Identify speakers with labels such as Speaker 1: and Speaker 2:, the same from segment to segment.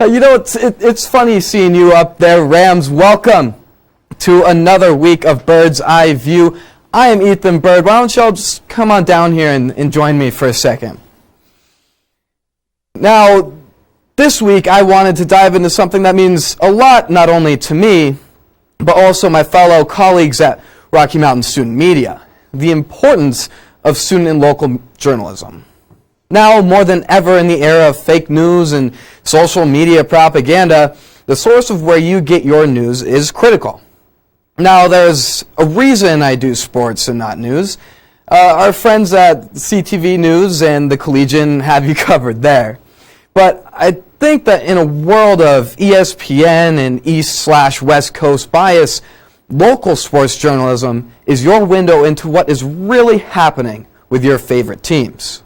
Speaker 1: It's funny seeing you up there, Rams. Welcome to another week of Bird's Eye View. I am Ethan Bird. Why don't y'all just come on down here and join me for a second. Now, this week I wanted to dive into something that means a lot not only to me, but also my fellow colleagues at Rocky Mountain Student Media, the importance of student and local journalism. Now, more than ever in the era of fake news and social media propaganda, the source of where you get your news is critical. Now, there's a reason I do sports and not news. Our friends at CTV News and the Collegian have you covered there. But I think that in a world of ESPN and East/West Coast bias, local sports journalism is your window into what is really happening with your favorite teams.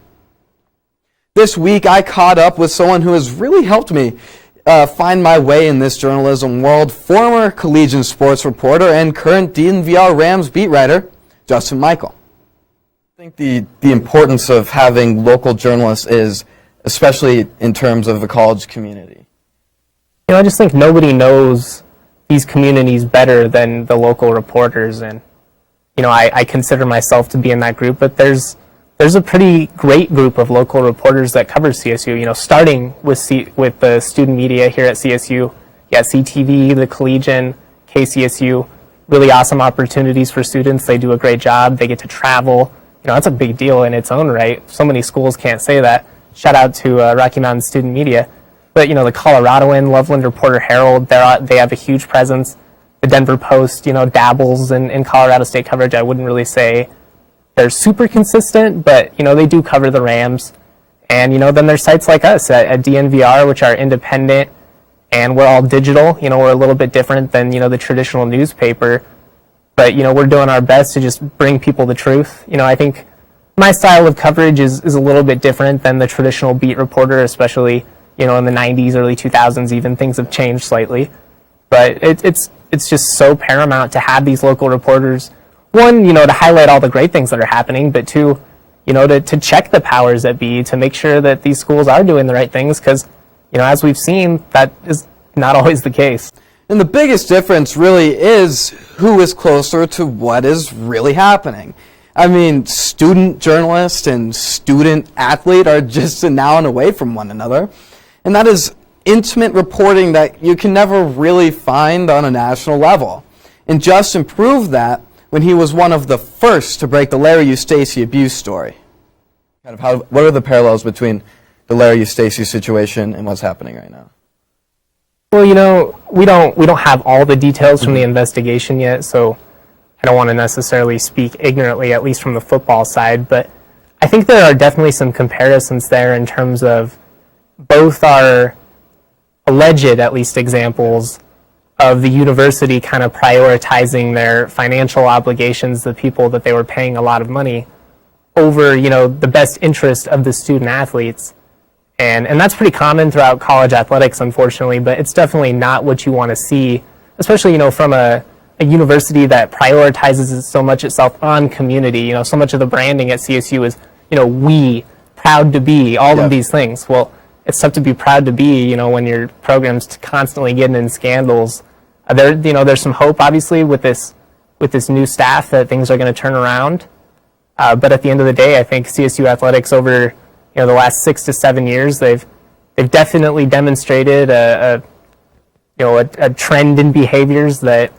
Speaker 1: This week, I caught up with someone who has really helped me find my way in this journalism world, former Collegian sports reporter and current DNVR Rams beat writer, Justin Michael. I think the importance of having local journalists is, especially in terms of the college community.
Speaker 2: I just think nobody knows these communities better than the local reporters, and I consider myself to be in that group, but there's a pretty great group of local reporters that cover CSU, starting with the student media here at CSU. You got CTV, the Collegian, KCSU, really awesome opportunities for students. They do a great job. They get to travel. That's a big deal in its own right. So many schools can't say that. Shout out to Rocky Mountain Student Media. But, the Coloradoan, Loveland Reporter Herald, they have a huge presence. The Denver Post, dabbles in Colorado State coverage. I wouldn't really say they're super consistent, but, they do cover the Rams. And, then there's sites like us at DNVR, which are independent, and we're all digital. We're a little bit different than, the traditional newspaper. But, we're doing our best to just bring people the truth. I think my style of coverage is a little bit different than the traditional beat reporter, especially, in the 90s, early 2000s even. Things have changed slightly. But it's just so paramount to have these local reporters. One, to highlight all the great things that are happening, but two, to check the powers that be, to make sure that these schools are doing the right things, because, as we've seen, that is not always the case.
Speaker 1: And the biggest difference really is who is closer to what is really happening. I mean, student journalist and student athlete are just a noun away from one another. And that is intimate reporting that you can never really find on a national level. And Justin proved that when he was one of the first to break the Larry Eustace abuse story. What are the parallels between the Larry Eustace situation and what's happening right now?
Speaker 2: Well, we don't have all the details from the investigation yet, so I don't want to necessarily speak ignorantly, at least from the football side, but I think there are definitely some comparisons there in terms of both our alleged, at least, examples of the university kind of prioritizing their financial obligations, the people that they were paying a lot of money, over, the best interest of the student athletes. And that's pretty common throughout college athletics, unfortunately, but it's definitely not what you want to see, especially, from a university that prioritizes so much itself on community. So much of the branding at CSU is, we, proud to be, all of these things. Well, it's tough to be proud to be, when your program's constantly getting in scandals. There's some hope, obviously, with this new staff that things are going to turn around. But at the end of the day, I think CSU athletics over, the last 6 to 7 years, they've definitely demonstrated a trend in behaviors that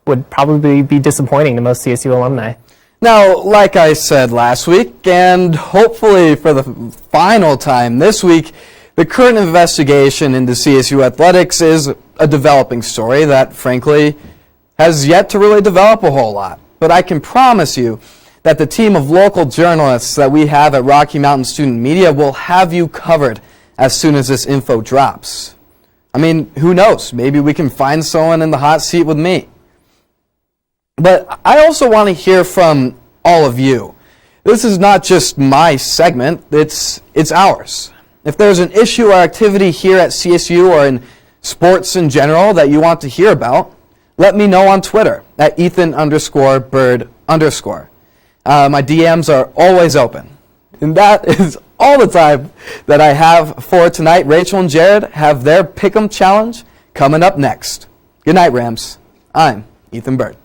Speaker 2: would probably be disappointing to most CSU alumni.
Speaker 1: Now, like I said last week, and hopefully for the final time this week, the current investigation into CSU athletics is a developing story that, frankly, has yet to really develop a whole lot. But I can promise you that the team of local journalists that we have at Rocky Mountain Student Media will have you covered as soon as this info drops. I mean, who knows? Maybe we can find someone in the hot seat with me. But I also want to hear from all of you. This is not just my segment, it's ours. If there's an issue or activity here at CSU or in sports in general that you want to hear about, let me know on Twitter at Ethan_Bird_. My DMs are always open. And that is all the time that I have for tonight. Rachel and Jared have their Pick'em Challenge coming up next. Good night, Rams. I'm Ethan Bird.